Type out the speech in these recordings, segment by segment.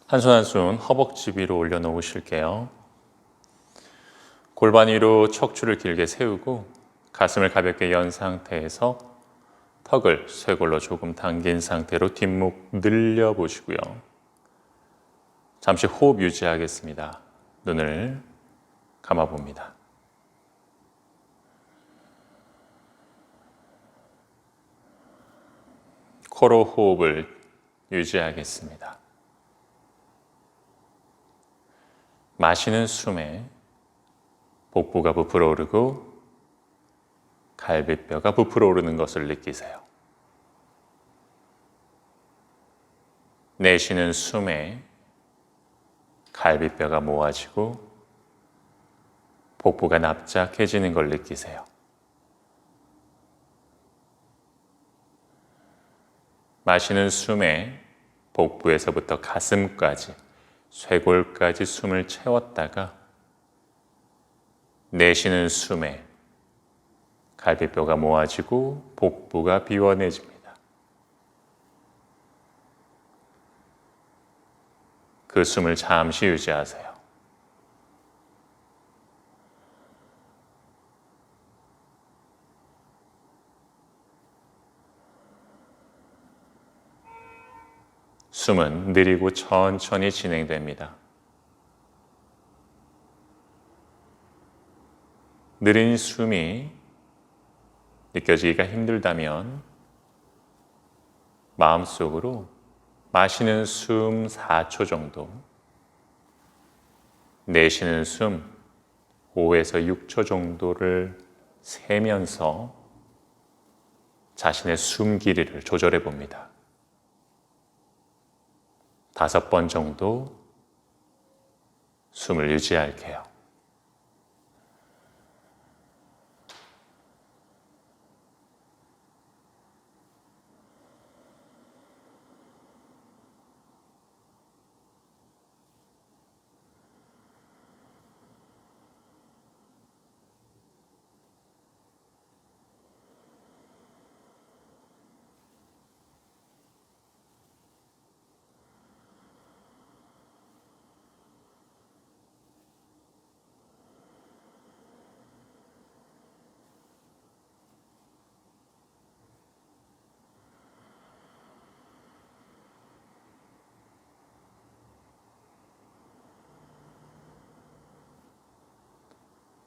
한 손 한 손 허벅지 위로 올려놓으실게요. 골반 위로 척추를 길게 세우고 가슴을 가볍게 연 상태에서 턱을 쇄골로 조금 당긴 상태로 뒷목 늘려보시고요. 잠시 호흡 유지하겠습니다. 눈을 감아봅니다. 코로 호흡을 유지하겠습니다. 마시는 숨에 복부가 부풀어 오르고 갈비뼈가 부풀어 오르는 것을 느끼세요. 내쉬는 숨에 갈비뼈가 모아지고 복부가 납작해지는 걸 느끼세요. 마시는 숨에 복부에서부터 가슴까지, 쇄골까지 숨을 채웠다가 내쉬는 숨에 갈비뼈가 모아지고 복부가 비워내집니다. 그 숨을 잠시 유지하세요. 숨은 느리고 천천히 진행됩니다. 느린 숨이 느껴지기가 힘들다면 마음속으로 마시는 숨 4초 정도, 내쉬는 숨 5에서 6초 정도를 세면서 자신의 숨 길이를 조절해 봅니다. 5번 정도 숨을 유지할게요.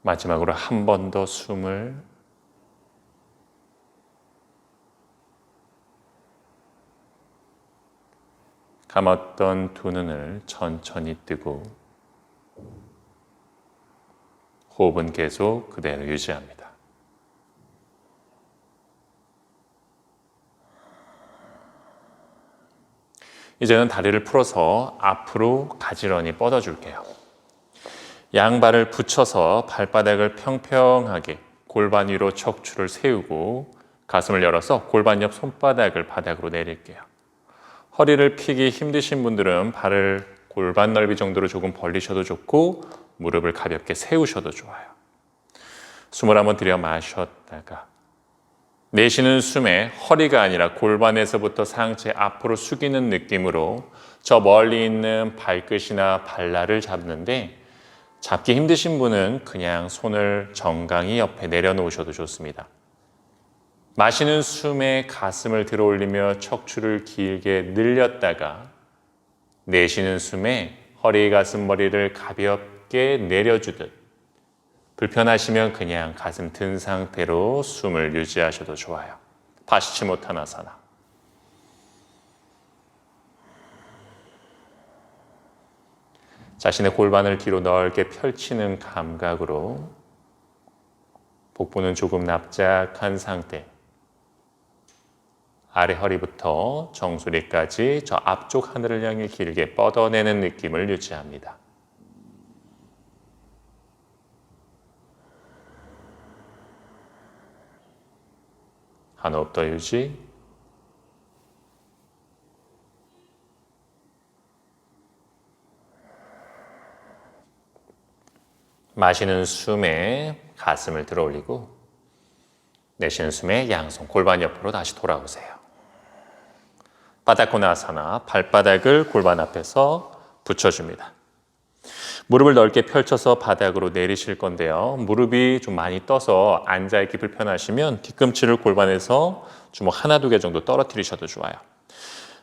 마지막으로 한 번 더 숨을 감았던 두 눈을 천천히 뜨고 호흡은 계속 그대로 유지합니다. 이제는 다리를 풀어서 앞으로 가지런히 뻗어줄게요. 양발을 붙여서 발바닥을 평평하게 골반 위로 척추를 세우고 가슴을 열어서 골반 옆 손바닥을 바닥으로 내릴게요. 허리를 펴기 힘드신 분들은 발을 골반 넓이 정도로 조금 벌리셔도 좋고 무릎을 가볍게 세우셔도 좋아요. 숨을 한번 들여 마셨다가 내쉬는 숨에 허리가 아니라 골반에서부터 상체 앞으로 숙이는 느낌으로 저 멀리 있는 발끝이나 발날을 잡는데 잡기 힘드신 분은 그냥 손을 정강이 옆에 내려놓으셔도 좋습니다. 마시는 숨에 가슴을 들어 올리며 척추를 길게 늘렸다가 내쉬는 숨에 허리, 가슴, 머리를 가볍게 내려주듯 불편하시면 그냥 가슴 든 상태로 숨을 유지하셔도 좋아요. 파시치모타나사나. 자신의 골반을 뒤로 넓게 펼치는 감각으로 복부는 조금 납작한 상태, 아래 허리부터 정수리까지 저 앞쪽 하늘을 향해 길게 뻗어내는 느낌을 유지합니다. 한 호흡 더 유지. 마시는 숨에 가슴을 들어 올리고 내쉬는 숨에 양손 골반 옆으로 다시 돌아오세요. 바다코나아사나 발바닥을 골반 앞에서 붙여줍니다. 무릎을 넓게 펼쳐서 바닥으로 내리실 건데요. 무릎이 좀 많이 떠서 앉아있기 불편하시면 뒤꿈치를 골반에서 주먹 하나, 두 개 정도 떨어뜨리셔도 좋아요.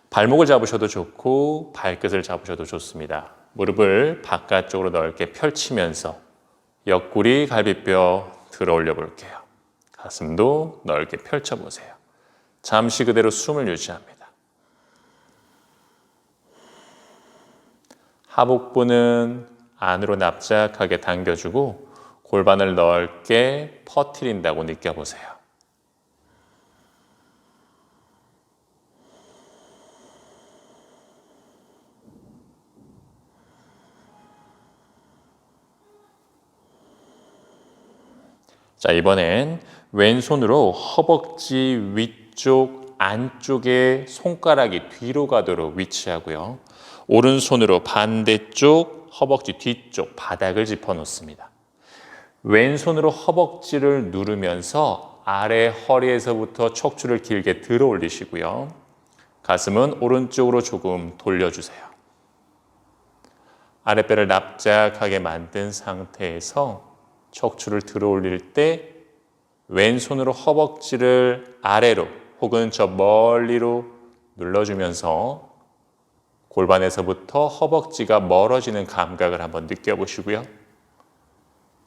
발목을 잡으셔도 좋고 발끝을 잡으셔도 좋습니다. 무릎을 바깥쪽으로 넓게 펼치면서 옆구리, 갈비뼈 들어 올려 볼게요. 가슴도 넓게 펼쳐보세요. 잠시 그대로 숨을 유지합니다. 하복부는 안으로 납작하게 당겨주고 골반을 넓게 퍼뜨린다고 느껴보세요. 자, 이번엔 왼손으로 허벅지 위쪽 안쪽에 손가락이 뒤로 가도록 위치하고요. 오른손으로 반대쪽 허벅지 뒤쪽 바닥을 짚어 놓습니다. 왼손으로 허벅지를 누르면서 아래 허리에서부터 척추를 길게 들어 올리시고요. 가슴은 오른쪽으로 조금 돌려주세요. 아랫배를 납작하게 만든 상태에서 척추를 들어 올릴 때 왼손으로 허벅지를 아래로 혹은 저 멀리로 눌러주면서 골반에서부터 허벅지가 멀어지는 감각을 한번 느껴보시고요.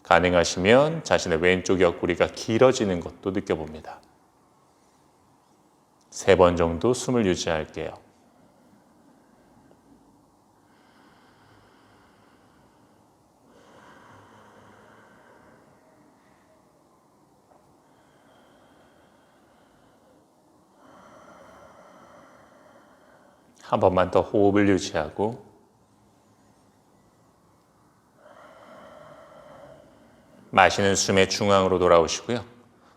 가능하시면 자신의 왼쪽 옆구리가 길어지는 것도 느껴봅니다. 3번 정도 숨을 유지할게요. 한 번만 더 호흡을 유지하고 마시는 숨의 중앙으로 돌아오시고요.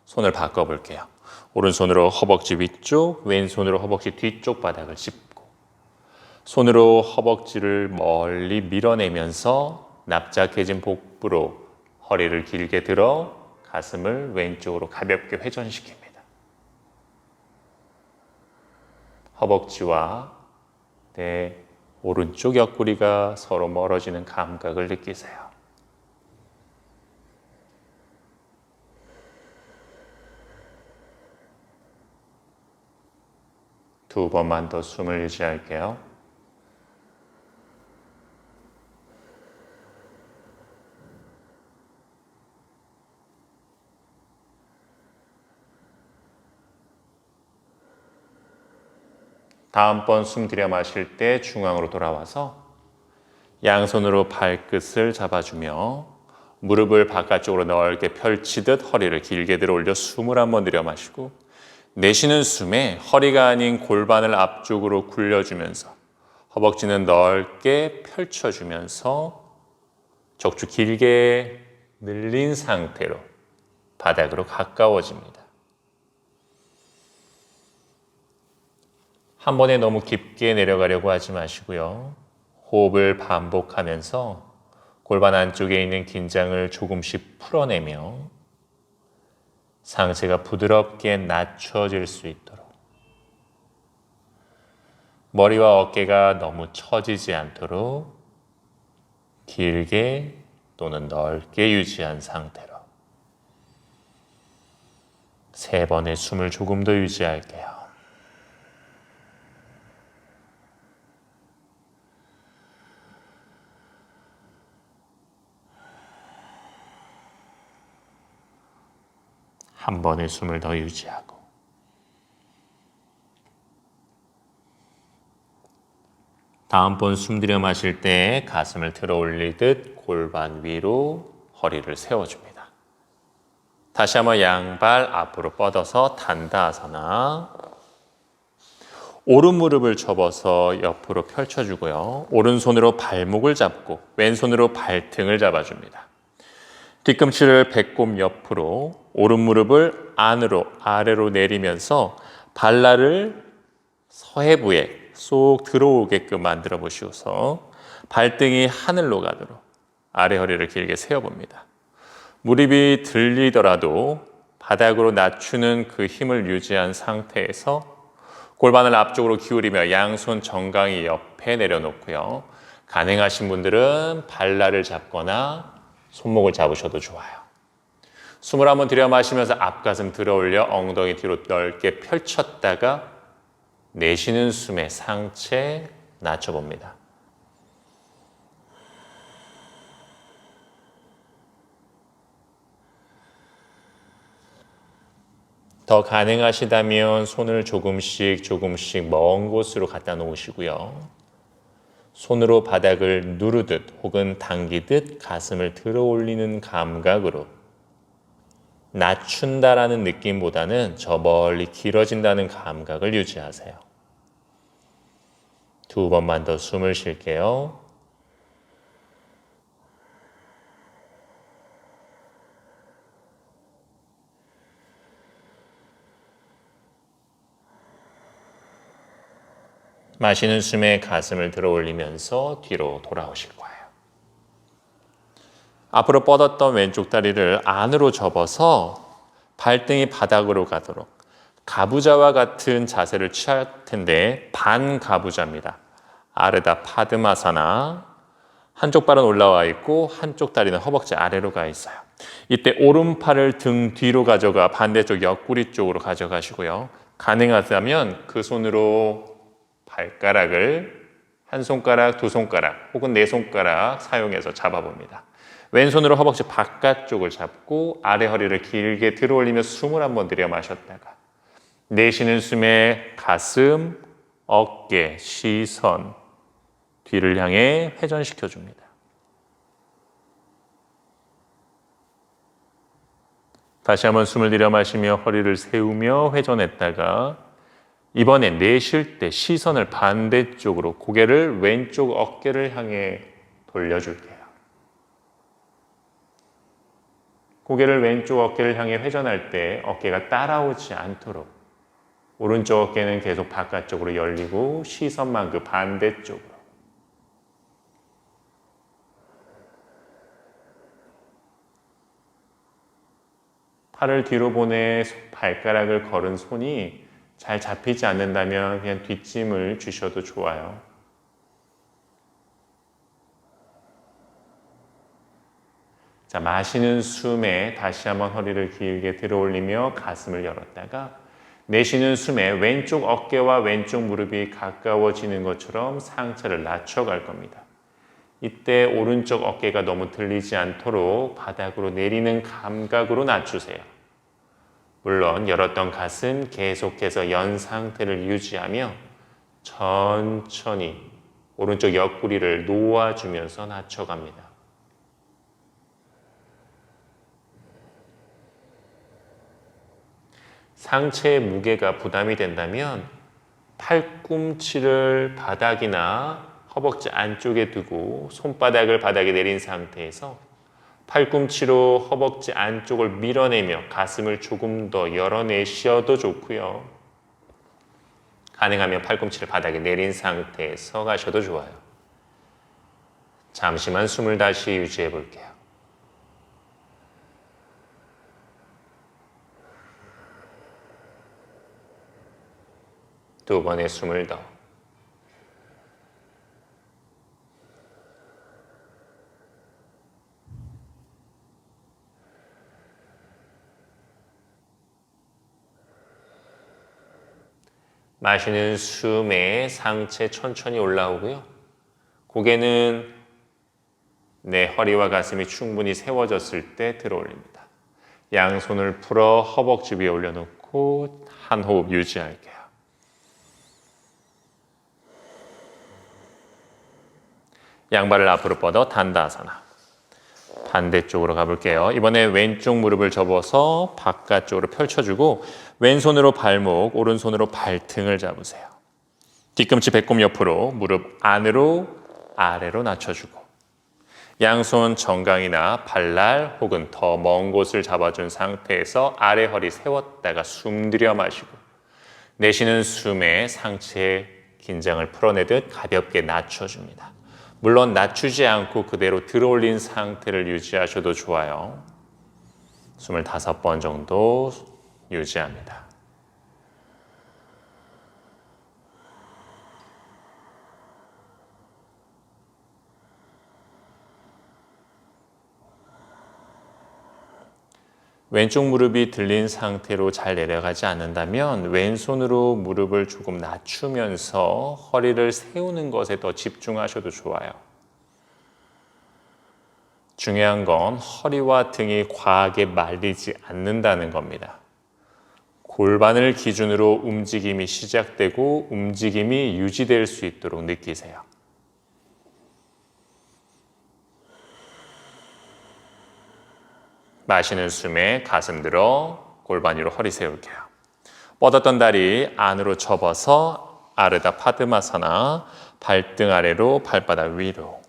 손을 바꿔볼게요. 오른손으로 허벅지 위쪽, 왼손으로 허벅지 뒤쪽 바닥을 짚고 손으로 허벅지를 멀리 밀어내면서 납작해진 복부로 허리를 길게 들어 가슴을 왼쪽으로 가볍게 회전시킵니다. 허벅지와 내 오른쪽 옆구리가 서로 멀어지는 감각을 느끼세요. 두 번만 더 숨을 유지할게요. 다음번 숨 들여 마실 때 중앙으로 돌아와서 양손으로 발끝을 잡아주며 무릎을 바깥쪽으로 넓게 펼치듯 허리를 길게 들어 올려 숨을 한번 들여 마시고 내쉬는 숨에 허리가 아닌 골반을 앞쪽으로 굴려주면서 허벅지는 넓게 펼쳐주면서 척추 길게 늘린 상태로 바닥으로 가까워집니다. 한 번에 너무 깊게 내려가려고 하지 마시고요. 호흡을 반복하면서 골반 안쪽에 있는 긴장을 조금씩 풀어내며 상체가 부드럽게 낮춰질 수 있도록 머리와 어깨가 너무 처지지 않도록 길게 또는 넓게 유지한 상태로 3번의 숨을 조금 더 유지할게요. 한 번의 숨을 더 유지하고 다음번 숨 들여 마실 때 가슴을 들어 올리듯 골반 위로 허리를 세워줍니다. 다시 한번 양발 앞으로 뻗어서 단다아사나 오른 무릎을 접어서 옆으로 펼쳐주고요. 오른손으로 발목을 잡고 왼손으로 발등을 잡아줍니다. 뒤꿈치를 배꼽 옆으로 오른 무릎을 안으로 아래로 내리면서 발날을 서해부에 쏙 들어오게끔 만들어 보시고서 발등이 하늘로 가도록 아래 허리를 길게 세워봅니다. 무릎이 들리더라도 바닥으로 낮추는 그 힘을 유지한 상태에서 골반을 앞쪽으로 기울이며 양손 정강이 옆에 내려놓고요. 가능하신 분들은 발날을 잡거나 손목을 잡으셔도 좋아요. 숨을 한번 들여 마시면서 앞가슴 들어 올려 엉덩이 뒤로 넓게 펼쳤다가 내쉬는 숨에 상체 낮춰봅니다. 더 가능하시다면 손을 조금씩 먼 곳으로 갖다 놓으시고요. 손으로 바닥을 누르듯 혹은 당기듯 가슴을 들어 올리는 감각으로 낮춘다라는 느낌보다는 저 멀리 길어진다는 감각을 유지하세요. 2번만 더 숨을 쉴게요. 마시는 숨에 가슴을 들어 올리면서 뒤로 돌아오실 거예요. 앞으로 뻗었던 왼쪽 다리를 안으로 접어서 발등이 바닥으로 가도록 가부좌와 같은 자세를 취할 텐데 반가부좌입니다. 아르다 파드마사나 한쪽 발은 올라와 있고 한쪽 다리는 허벅지 아래로 가 있어요. 이때 오른팔을 등 뒤로 가져가 반대쪽 옆구리 쪽으로 가져가시고요. 가능하다면 그 손으로 발가락을 한 손가락, 두 손가락 혹은 네 손가락 사용해서 잡아봅니다. 왼손으로 허벅지 바깥쪽을 잡고 아래 허리를 길게 들어 올리며 숨을 한번 들여 마셨다가 내쉬는 숨에 가슴, 어깨, 시선, 뒤를 향해 회전시켜 줍니다. 다시 한번 숨을 들여 마시며 허리를 세우며 회전했다가 이번에 내쉴 때 시선을 반대쪽으로 고개를 왼쪽 어깨를 향해 돌려줄게요. 고개를 왼쪽 어깨를 향해 회전할 때 어깨가 따라오지 않도록 오른쪽 어깨는 계속 바깥쪽으로 열리고 시선만 그 반대쪽으로. 팔을 뒤로 보내 발가락을 걸은 손이 잘 잡히지 않는다면 그냥 뒷짐을 주셔도 좋아요. 자, 마시는 숨에 다시 한번 허리를 길게 들어 올리며 가슴을 열었다가 내쉬는 숨에 왼쪽 어깨와 왼쪽 무릎이 가까워지는 것처럼 상체를 낮춰갈 겁니다. 이때 오른쪽 어깨가 너무 들리지 않도록 바닥으로 내리는 감각으로 낮추세요. 물론 열었던 가슴 계속해서 연 상태를 유지하며 천천히 오른쪽 옆구리를 놓아주면서 낮춰갑니다. 상체의 무게가 부담이 된다면 팔꿈치를 바닥이나 허벅지 안쪽에 두고 손바닥을 바닥에 내린 상태에서 팔꿈치로 허벅지 안쪽을 밀어내며 가슴을 조금 더 열어내셔도 좋고요. 가능하면 팔꿈치를 바닥에 내린 상태에서 가셔도 좋아요. 잠시만 숨을 다시 유지해 볼게요. 두 번의 숨을 더. 마시는 숨에 상체 천천히 올라오고요. 고개는 내 허리와 가슴이 충분히 세워졌을 때 들어 올립니다. 양손을 풀어 허벅지 위에 올려놓고 한 호흡 유지할게요. 양발을 앞으로 뻗어 단다아사나. 반대쪽으로 가볼게요. 이번에 왼쪽 무릎을 접어서 바깥쪽으로 펼쳐주고 왼손으로 발목, 오른손으로 발등을 잡으세요. 뒤꿈치 배꼽 옆으로 무릎 안으로 아래로 낮춰주고 양손 정강이나 발날 혹은 더 먼 곳을 잡아준 상태에서 아래 허리 세웠다가 숨 들여 마시고 내쉬는 숨에 상체의 긴장을 풀어내듯 가볍게 낮춰줍니다. 물론 낮추지 않고 그대로 들어올린 상태를 유지하셔도 좋아요. 25번 정도 유지합니다. 왼쪽 무릎이 들린 상태로 잘 내려가지 않는다면 왼손으로 무릎을 조금 낮추면서 허리를 세우는 것에 더 집중하셔도 좋아요. 중요한 건 허리와 등이 과하게 말리지 않는다는 겁니다. 골반을 기준으로 움직임이 시작되고 움직임이 유지될 수 있도록 느끼세요. 마시는 숨에 가슴 들어 골반 위로 허리 세울게요. 뻗었던 다리 안으로 접어서 아르다 파드마사나 발등 아래로 발바닥 위로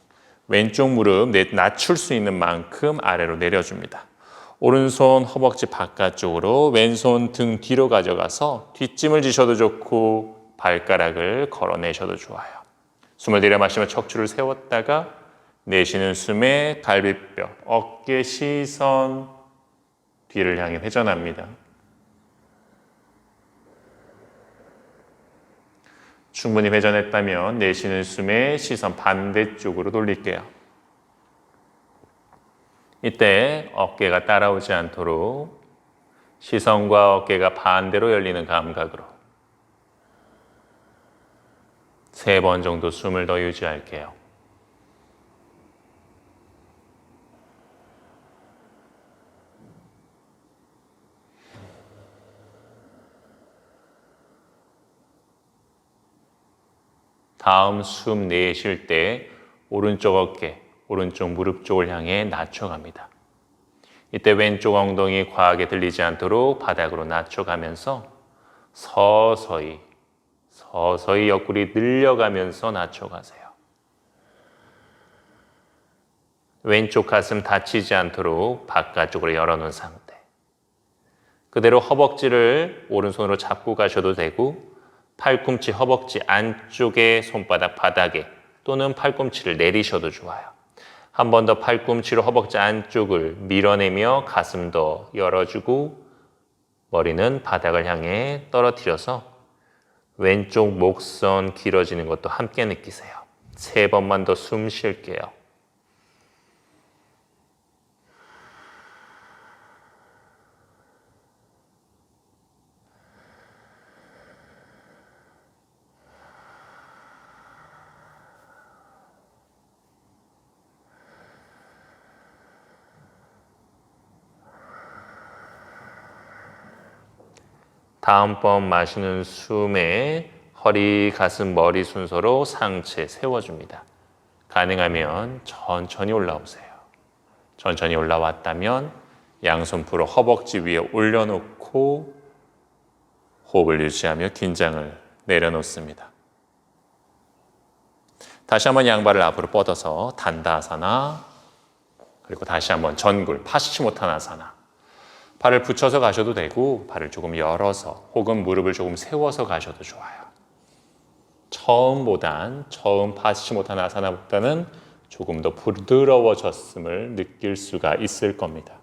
왼쪽 무릎 낮출 수 있는 만큼 아래로 내려줍니다. 오른손 허벅지 바깥쪽으로 왼손 등 뒤로 가져가서 뒷짐을 지셔도 좋고 발가락을 걸어내셔도 좋아요. 숨을 들여 마시며 척추를 세웠다가 내쉬는 숨에 갈비뼈, 어깨, 시선 뒤를 향해 회전합니다. 충분히 회전했다면 내쉬는 숨에 시선 반대쪽으로 돌릴게요. 이때 어깨가 따라오지 않도록 시선과 어깨가 반대로 열리는 감각으로 3번 정도 숨을 더 유지할게요. 다음 숨 내쉴 때 오른쪽 어깨, 오른쪽 무릎 쪽을 향해 낮춰갑니다. 이때 왼쪽 엉덩이 과하게 들리지 않도록 바닥으로 낮춰가면서 서서히 옆구리 늘려가면서 낮춰가세요. 왼쪽 가슴 다치지 않도록 바깥쪽으로 열어놓은 상태. 그대로 허벅지를 오른손으로 잡고 가셔도 되고 팔꿈치 허벅지 안쪽에 손바닥 바닥에 또는 팔꿈치를 내리셔도 좋아요. 한 번 더 팔꿈치로 허벅지 안쪽을 밀어내며 가슴 더 열어주고 머리는 바닥을 향해 떨어뜨려서 왼쪽 목선 길어지는 것도 함께 느끼세요. 3번만 더 숨 쉴게요. 다음번 마시는 숨에 허리, 가슴, 머리 순서로 상체 세워줍니다. 가능하면 천천히 올라오세요. 천천히 올라왔다면 양손 풀어 허벅지 위에 올려놓고 호흡을 유지하며 긴장을 내려놓습니다. 다시 한번 양발을 앞으로 뻗어서 단다아사나 그리고 다시 한번 전굴 파시치모타나사나 발을 붙여서 가셔도 되고 발을 조금 열어서 혹은 무릎을 조금 세워서 가셔도 좋아요. 처음 파시치모타나사나보다는 조금 더 부드러워졌음을 느낄 수가 있을 겁니다.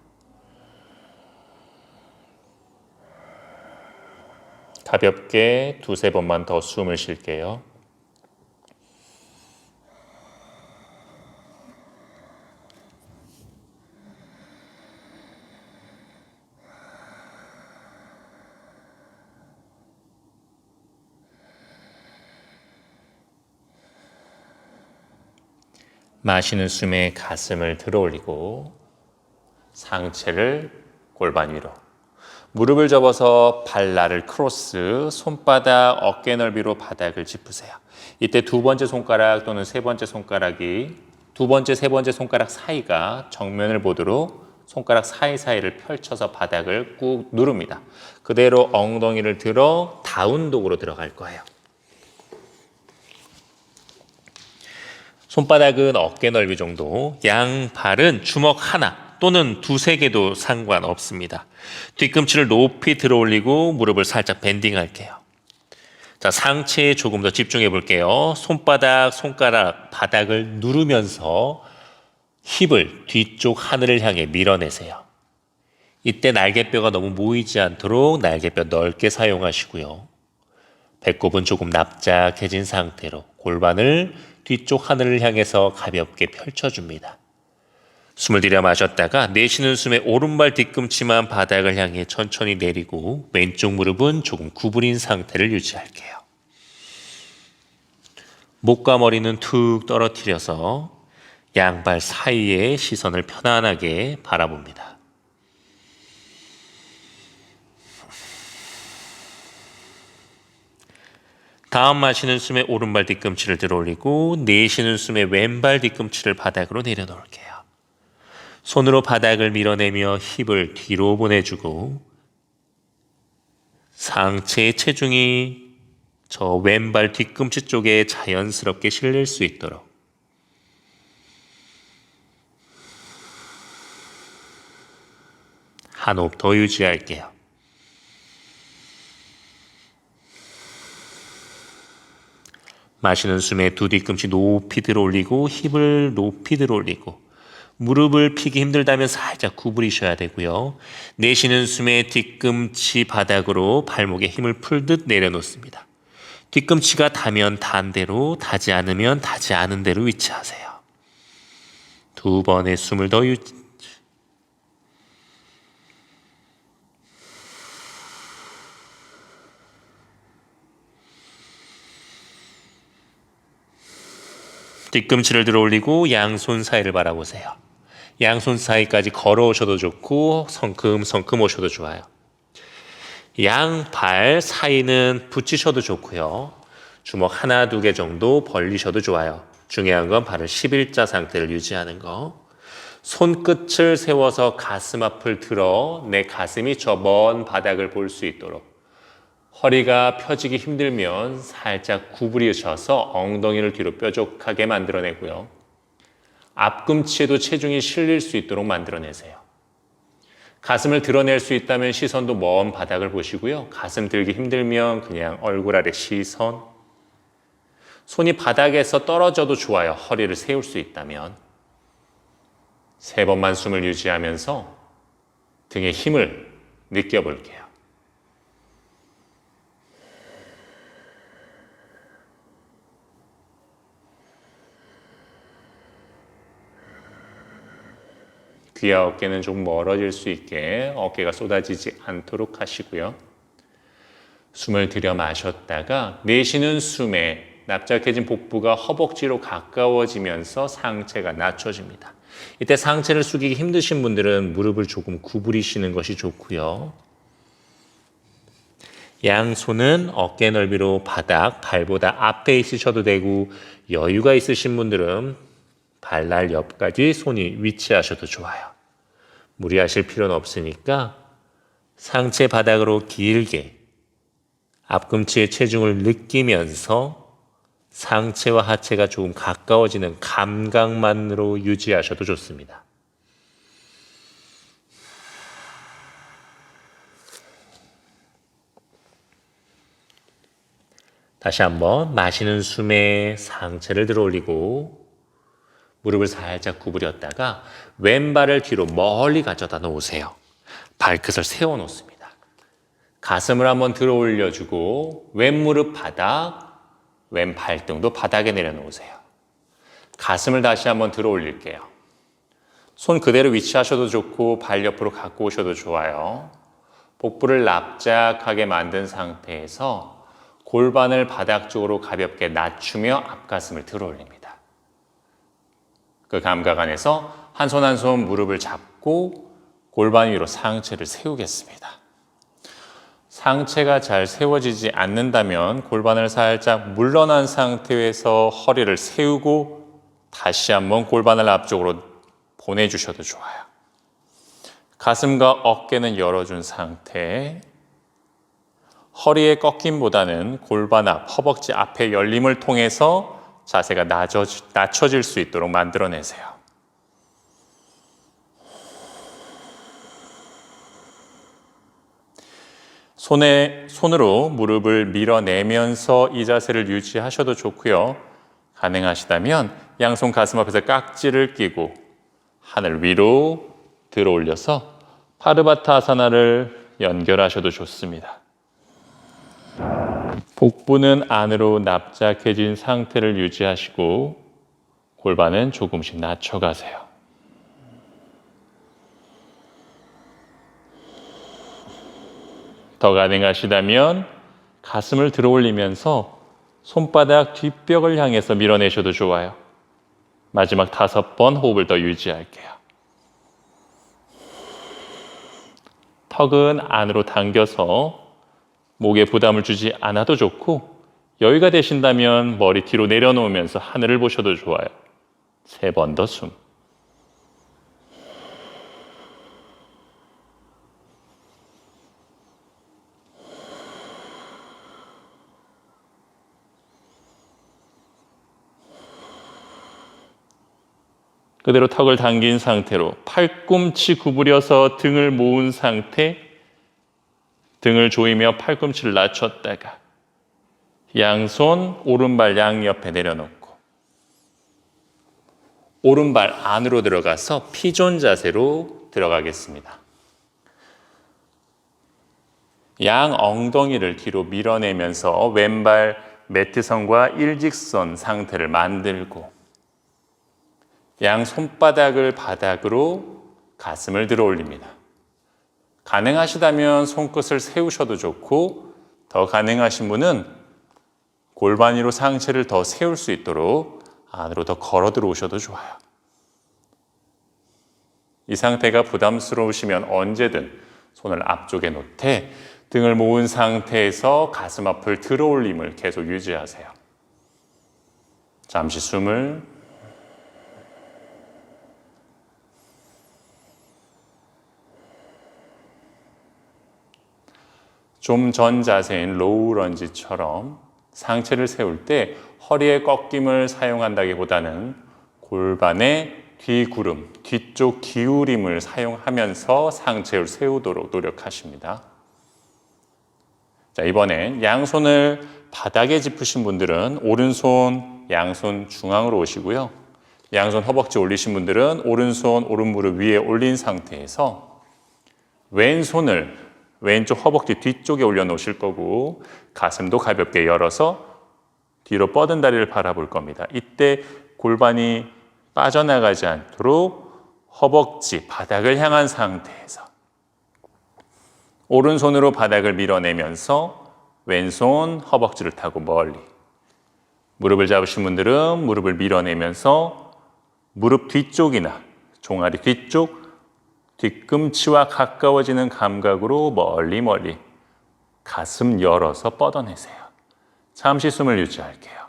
가볍게 2-3번만 더 숨을 쉴게요. 마시는 숨에 가슴을 들어 올리고 상체를 골반 위로 무릎을 접어서 발날을 크로스 손바닥 어깨 넓이로 바닥을 짚으세요. 이때 2번째 손가락 또는 3번째 손가락이 2번째, 3번째 손가락 사이가 정면을 보도록 손가락 사이사이를 펼쳐서 바닥을 꾹 누릅니다. 그대로 엉덩이를 들어 다운독으로 들어갈 거예요. 손바닥은 어깨 넓이 정도, 양발은 주먹 하나 또는 2-3개도 상관없습니다. 뒤꿈치를 높이 들어 올리고 무릎을 살짝 밴딩할게요. 자, 상체에 조금 더 집중해 볼게요. 손바닥, 손가락, 바닥을 누르면서 힙을 뒤쪽 하늘을 향해 밀어내세요. 이때 날개뼈가 너무 모이지 않도록 날개뼈 넓게 사용하시고요. 배꼽은 조금 납작해진 상태로 골반을 뒤쪽 하늘을 향해서 가볍게 펼쳐줍니다. 숨을 들여 마셨다가 내쉬는 숨에 오른발 뒤꿈치만 바닥을 향해 천천히 내리고 왼쪽 무릎은 조금 구부린 상태를 유지할게요. 목과 머리는 툭 떨어뜨려서 양발 사이에 시선을 편안하게 바라봅니다. 다음 마시는 숨에 오른발 뒤꿈치를 들어 올리고 내쉬는 숨에 왼발 뒤꿈치를 바닥으로 내려놓을게요. 손으로 바닥을 밀어내며 힙을 뒤로 보내주고 상체의 체중이 저 왼발 뒤꿈치 쪽에 자연스럽게 실릴 수 있도록 한 호흡 더 유지할게요. 마시는 숨에 두 뒤꿈치 높이 들어 올리고 힙을 높이 들어 올리고 무릎을 펴기 힘들다면 살짝 구부리셔야 되고요. 내쉬는 숨에 뒤꿈치 바닥으로 발목에 힘을 풀듯 내려놓습니다. 뒤꿈치가 닿으면 닿은 대로, 닿지 않으면 닿지 않은 대로 위치하세요. 두 번의 숨을 더 유지. 뒤꿈치를 들어 올리고 양손 사이를 바라보세요. 양손 사이까지 걸어오셔도 좋고 성큼성큼 오셔도 좋아요. 양발 사이는 붙이셔도 좋고요. 주먹 하나, 두 개 정도 벌리셔도 좋아요. 중요한 건 발을 11자 상태를 유지하는 거. 손끝을 세워서 가슴 앞을 들어 내 가슴이 저 먼 바닥을 볼 수 있도록 허리가 펴지기 힘들면 살짝 구부리셔서 엉덩이를 뒤로 뾰족하게 만들어내고요. 앞꿈치에도 체중이 실릴 수 있도록 만들어내세요. 가슴을 드러낼 수 있다면 시선도 먼 바닥을 보시고요. 가슴 들기 힘들면 그냥 얼굴 아래 시선. 손이 바닥에서 떨어져도 좋아요. 허리를 세울 수 있다면. 3번만 숨을 유지하면서 등에 힘을 느껴볼게요. 귀와 어깨는 좀 멀어질 수 있게 어깨가 쏟아지지 않도록 하시고요. 숨을 들여 마셨다가 내쉬는 숨에 납작해진 복부가 허벅지로 가까워지면서 상체가 낮춰집니다. 이때 상체를 숙이기 힘드신 분들은 무릎을 조금 구부리시는 것이 좋고요. 양손은 어깨 넓이로 바닥, 발보다 앞에 있으셔도 되고 여유가 있으신 분들은 발날 옆까지 손이 위치하셔도 좋아요. 무리하실 필요는 없으니까 상체 바닥으로 길게 앞꿈치의 체중을 느끼면서 상체와 하체가 조금 가까워지는 감각만으로 유지하셔도 좋습니다. 다시 한번 마시는 숨에 상체를 들어 올리고 무릎을 살짝 구부렸다가 왼발을 뒤로 멀리 가져다 놓으세요. 발끝을 세워 놓습니다. 가슴을 한번 들어 올려주고 왼무릎 바닥, 왼 발등도 바닥에 내려놓으세요. 가슴을 다시 한번 들어 올릴게요. 손 그대로 위치하셔도 좋고 발 옆으로 갖고 오셔도 좋아요. 복부를 납작하게 만든 상태에서 골반을 바닥 쪽으로 가볍게 낮추며 앞가슴을 들어 올립니다. 그 감각 안에서 한 손 한 손 무릎을 잡고 골반 위로 상체를 세우겠습니다. 상체가 잘 세워지지 않는다면 골반을 살짝 물러난 상태에서 허리를 세우고 다시 한번 골반을 앞쪽으로 보내주셔도 좋아요. 가슴과 어깨는 열어준 상태. 허리의 꺾임보다는 골반 앞, 허벅지 앞의 열림을 통해서 자세가 낮춰질 수 있도록 만들어내세요. 손으로 무릎을 밀어내면서 이 자세를 유지하셔도 좋고요. 가능하시다면 양손 가슴 앞에서 깍지를 끼고 하늘 위로 들어 올려서 파르바타아사나를 연결하셔도 좋습니다. 복부는 안으로 납작해진 상태를 유지하시고 골반은 조금씩 낮춰가세요. 더 가능하시다면 가슴을 들어 올리면서 손바닥 뒷벽을 향해서 밀어내셔도 좋아요. 마지막 5번 호흡을 더 유지할게요. 턱은 안으로 당겨서 목에 부담을 주지 않아도 좋고, 여유가 되신다면 머리 뒤로 내려놓으면서 하늘을 보셔도 좋아요. 3번 더 숨. 그대로 턱을 당긴 상태로 팔꿈치 구부려서 등을 모은 상태, 등을 조이며 팔꿈치를 낮췄다가 양손 오른발 양옆에 내려놓고 오른발 안으로 들어가서 피존 자세로 들어가겠습니다. 양 엉덩이를 뒤로 밀어내면서 왼발 매트선과 일직선 상태를 만들고 양 손바닥을 바닥으로 가슴을 들어 올립니다. 가능하시다면 손끝을 세우셔도 좋고, 더 가능하신 분은 골반 위로 상체를 더 세울 수 있도록 안으로 더 걸어 들어오셔도 좋아요. 이 상태가 부담스러우시면 언제든 손을 앞쪽에 놓되 등을 모은 상태에서 가슴 앞을 들어 올림을 계속 유지하세요. 잠시 숨을. 좀 전 자세인 로우 런지처럼 상체를 세울 때 허리의 꺾임을 사용한다기보다는 골반의 뒤구름, 뒤쪽 기울임을 사용하면서 상체를 세우도록 노력하십니다. 자, 이번엔 양손을 바닥에 짚으신 분들은 오른손, 양손 중앙으로 오시고요. 양손 허벅지 올리신 분들은 오른손, 오른무릎 위에 올린 상태에서 왼손을 왼쪽 허벅지 뒤쪽에 올려놓으실 거고, 가슴도 가볍게 열어서 뒤로 뻗은 다리를 바라볼 겁니다. 이때 골반이 빠져나가지 않도록 허벅지, 바닥을 향한 상태에서 오른손으로 바닥을 밀어내면서 왼손 허벅지를 타고 멀리, 무릎을 잡으신 분들은 무릎을 밀어내면서 무릎 뒤쪽이나 종아리 뒤쪽, 뒤꿈치와 가까워지는 감각으로 멀리 가슴 열어서 뻗어내세요. 잠시 숨을 유지할게요.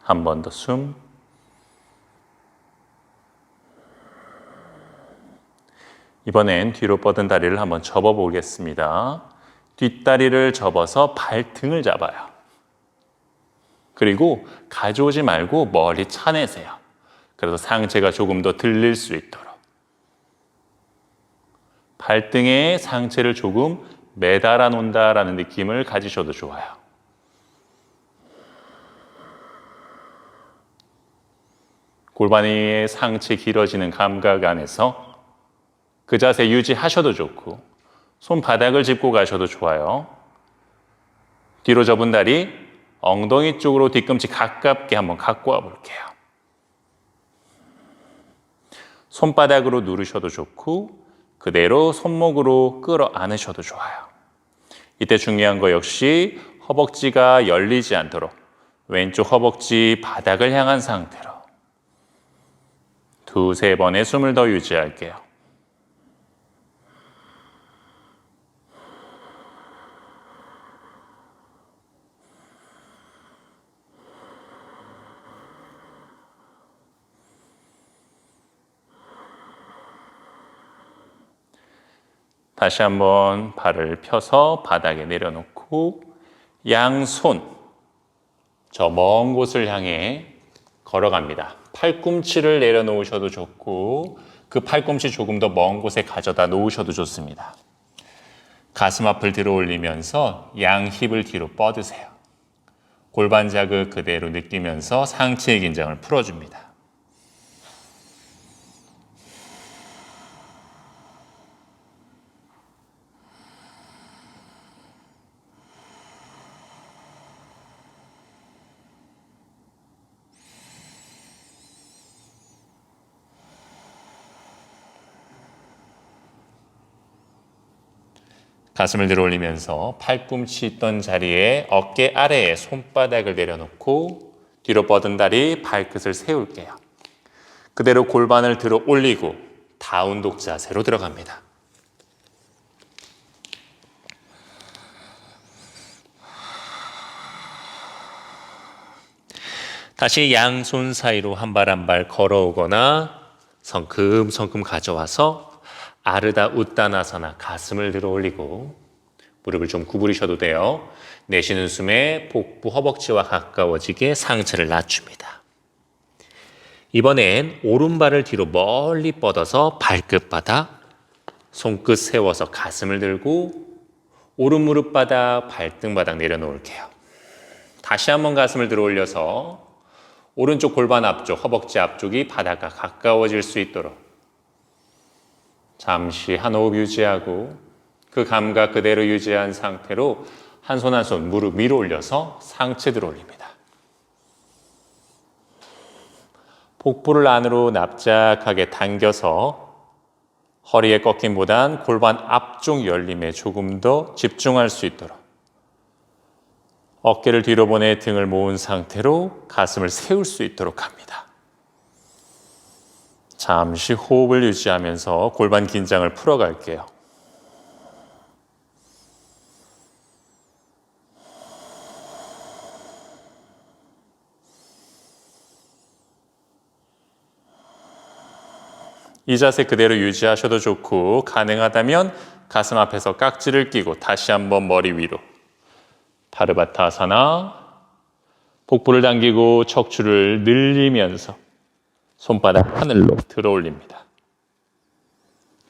한 번 더 숨. 이번엔 뒤로 뻗은 다리를 한번 접어 보겠습니다. 뒷다리를 접어서 발등을 잡아요. 그리고 가져오지 말고 멀리 차내세요. 그래서 상체가 조금 더 들릴 수 있도록. 발등에 상체를 조금 매달아 놓는다라는 느낌을 가지셔도 좋아요. 골반의 상체 길어지는 감각 안에서 그 자세 유지하셔도 좋고, 손바닥을 짚고 가셔도 좋아요. 뒤로 접은 다리 엉덩이 쪽으로 뒤꿈치 가깝게 한번 갖고 와 볼게요. 손바닥으로 누르셔도 좋고 그대로 손목으로 끌어 안으셔도 좋아요. 이때 중요한 거 역시 허벅지가 열리지 않도록 왼쪽 허벅지 바닥을 향한 상태로 2-3번의 숨을 더 유지할게요. 다시 한번 발을 펴서 바닥에 내려놓고 양손 저 먼 곳을 향해 걸어갑니다. 팔꿈치를 내려놓으셔도 좋고 그 팔꿈치 조금 더 먼 곳에 가져다 놓으셔도 좋습니다. 가슴 앞을 들어 올리면서 양 힙을 뒤로 뻗으세요. 골반 자극 그대로 느끼면서 상체의 긴장을 풀어줍니다. 가슴을 들어 올리면서 팔꿈치 있던 자리에 어깨 아래에 손바닥을 내려놓고 뒤로 뻗은 다리 발끝을 세울게요. 그대로 골반을 들어 올리고 다운독 자세로 들어갑니다. 다시 양손 사이로 한 발 한 발 걸어오거나 성큼성큼 가져와서 아르다 우따나사나 가슴을 들어 올리고 무릎을 좀 구부리셔도 돼요. 내쉬는 숨에 복부 허벅지와 가까워지게 상체를 낮춥니다. 이번엔 오른발을 뒤로 멀리 뻗어서 발끝바닥, 손끝 세워서 가슴을 들고 오른 무릎바닥, 발등바닥 내려놓을게요. 다시 한번 가슴을 들어 올려서 오른쪽 골반 앞쪽, 허벅지 앞쪽이 바닥과 가까워질 수 있도록 잠시 한 호흡 유지하고 그 감각 그대로 유지한 상태로 한 손 한 손 무릎 위로 올려서 상체 들어 올립니다. 복부를 안으로 납작하게 당겨서 허리의 꺾임보단 골반 앞쪽 열림에 조금 더 집중할 수 있도록 어깨를 뒤로 보내 등을 모은 상태로 가슴을 세울 수 있도록 합니다. 잠시 호흡을 유지하면서 골반 긴장을 풀어갈게요. 이 자세 그대로 유지하셔도 좋고 가능하다면 가슴 앞에서 깍지를 끼고 다시 한번 머리 위로 파르바타사나 복부를 당기고 척추를 늘리면서 손바닥 하늘로 들어 올립니다.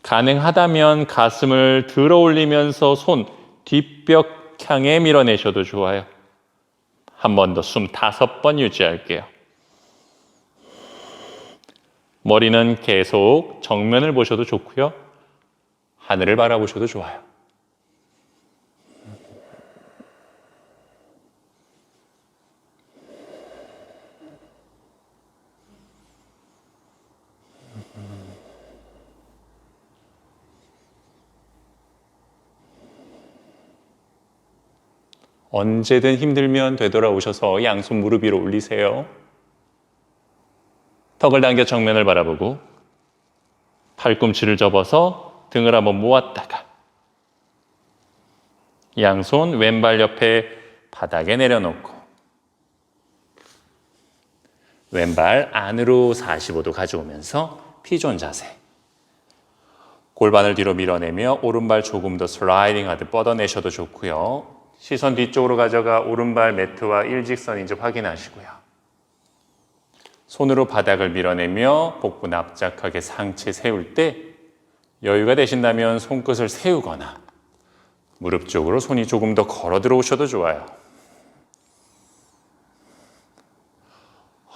가능하다면 가슴을 들어 올리면서 손 뒷벽 향해 밀어내셔도 좋아요. 한 번 더 숨 5번 유지할게요. 머리는 계속 정면을 보셔도 좋고요. 하늘을 바라보셔도 좋아요. 언제든 힘들면 되돌아오셔서 양손 무릎 위로 올리세요. 턱을 당겨 정면을 바라보고 팔꿈치를 접어서 등을 한번 모았다가 양손 왼발 옆에 바닥에 내려놓고 왼발 안으로 45도 가져오면서 피존 자세. 골반을 뒤로 밀어내며 오른발 조금 더 슬라이딩 하듯 뻗어내셔도 좋고요. 시선 뒤쪽으로 가져가 오른발 매트와 일직선인지 확인하시고요. 손으로 바닥을 밀어내며 복부 납작하게 상체 세울 때 여유가 되신다면 손끝을 세우거나 무릎 쪽으로 손이 조금 더 걸어 들어오셔도 좋아요.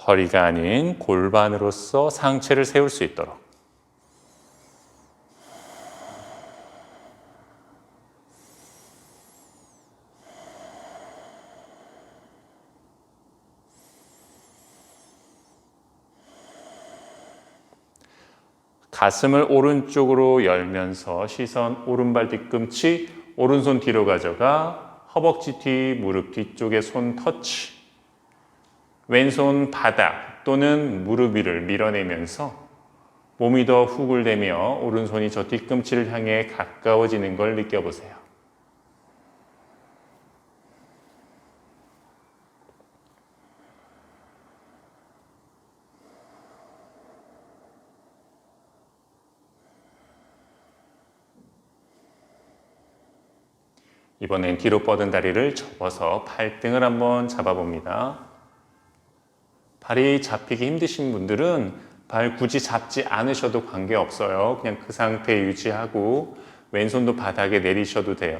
허리가 아닌 골반으로서 상체를 세울 수 있도록 가슴을 오른쪽으로 열면서 시선 오른발 뒤꿈치, 오른손 뒤로 가져가 허벅지 뒤, 무릎 뒤쪽에 손 터치. 왼손 바닥 또는 무릎 위를 밀어내면서 몸이 더 후굴대며 오른손이 저 뒤꿈치를 향해 가까워지는 걸 느껴보세요. 이번엔 뒤로 뻗은 다리를 접어서 발등을 한번 잡아봅니다. 발이 잡히기 힘드신 분들은 발 굳이 잡지 않으셔도 관계없어요. 그냥 그 상태 유지하고 왼손도 바닥에 내리셔도 돼요.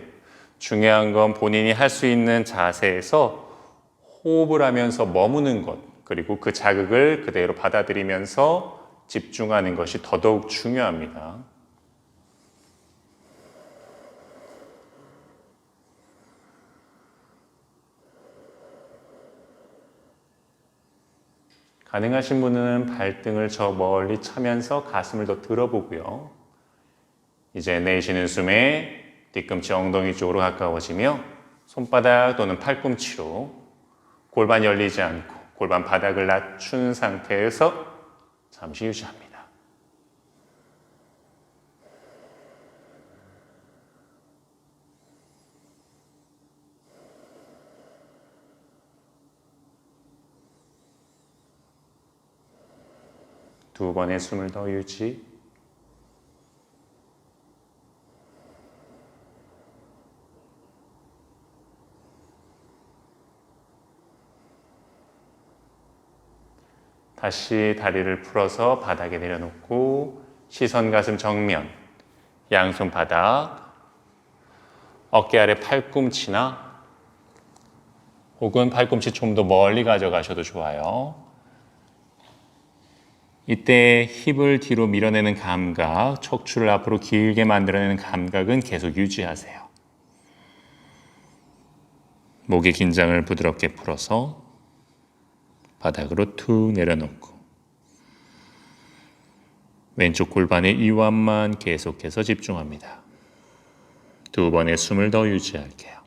중요한 건 본인이 할 수 있는 자세에서 호흡을 하면서 머무는 것, 그리고 그 자극을 그대로 받아들이면서 집중하는 것이 더더욱 중요합니다. 가능하신 분은 발등을 저 멀리 차면서 가슴을 더 들어보고요. 이제 내쉬는 숨에 뒤꿈치 엉덩이 쪽으로 가까워지며 손바닥 또는 팔꿈치로 골반 열리지 않고 골반 바닥을 낮춘 상태에서 잠시 유지합니다. 두 번의 숨을 더 유지. 다시 다리를 풀어서 바닥에 내려놓고 시선 가슴 정면, 양손 바닥, 어깨 아래 팔꿈치나 혹은 팔꿈치 좀 더 멀리 가져가셔도 좋아요. 이때 힙을 뒤로 밀어내는 감각, 척추를 앞으로 길게 만들어내는 감각은 계속 유지하세요. 목의 긴장을 부드럽게 풀어서 바닥으로 툭 내려놓고 왼쪽 골반의 이완만 계속해서 집중합니다. 두 번의 숨을 더 유지할게요.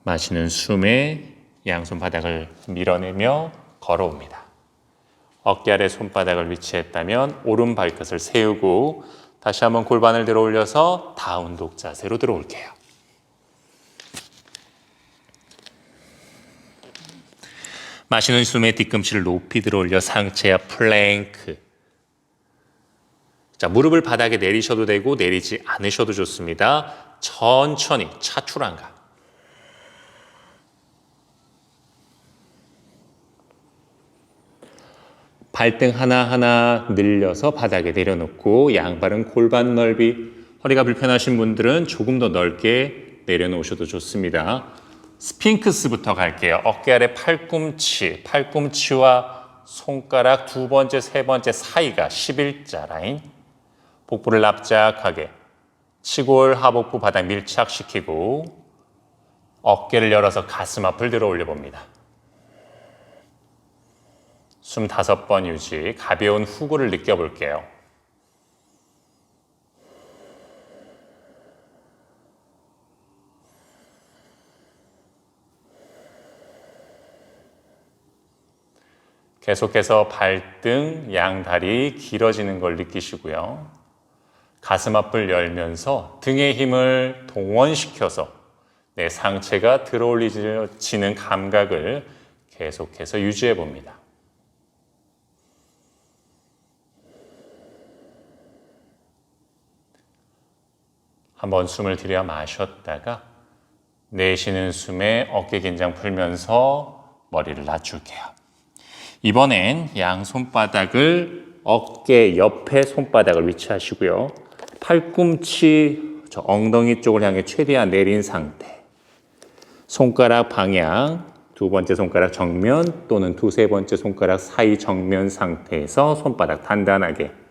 마시는 숨에 양손 바닥을 밀어내며 걸어옵니다. 어깨 아래 손바닥을 위치했다면 오른 발끝을 세우고 다시 한번 골반을 들어 올려서 다운독 자세로 들어올게요. 마시는 숨에 뒤꿈치를 높이 들어 올려 상체 앞 플랭크. 자, 무릎을 바닥에 내리셔도 되고 내리지 않으셔도 좋습니다. 천천히 차출한가. 발등 하나하나 늘려서 바닥에 내려놓고 양발은 골반 넓이, 허리가 불편하신 분들은 조금 더 넓게 내려놓으셔도 좋습니다. 스핑크스부터 갈게요. 어깨 아래 팔꿈치, 팔꿈치와 손가락 두 번째, 세 번째 사이가 11자 라인. 복부를 납작하게 치골, 하복부 바닥 밀착시키고 어깨를 열어서 가슴 앞을 들어 올려봅니다. 숨 5번 유지, 가벼운 후구를 느껴볼게요. 계속해서 발등, 양다리 길어지는 걸 느끼시고요. 가슴 앞을 열면서 등의 힘을 동원시켜서 내 상체가 들어올리지는 감각을 계속해서 유지해 봅니다. 한번 숨을 들여 마셨다가 내쉬는 숨에 어깨 긴장 풀면서 머리를 낮출게요. 이번엔 양손바닥을 어깨 옆에 손바닥을 위치하시고요. 팔꿈치 저 엉덩이 쪽을 향해 최대한 내린 상태. 손가락 방향, 두 번째 손가락 정면 또는 두세 번째 손가락 사이 정면 상태에서 손바닥 단단하게.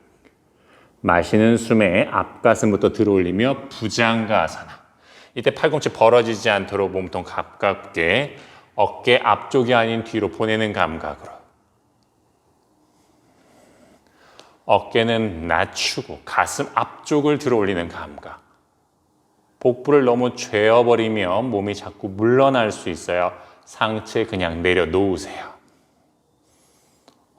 마시는 숨에 앞가슴부터 들어올리며 부장가아사나. 이때 팔꿈치 벌어지지 않도록 몸통 가깝게 어깨 앞쪽이 아닌 뒤로 보내는 감각으로. 어깨는 낮추고 가슴 앞쪽을 들어올리는 감각. 복부를 너무 죄어버리면 몸이 자꾸 물러날 수 있어요. 상체 그냥 내려놓으세요.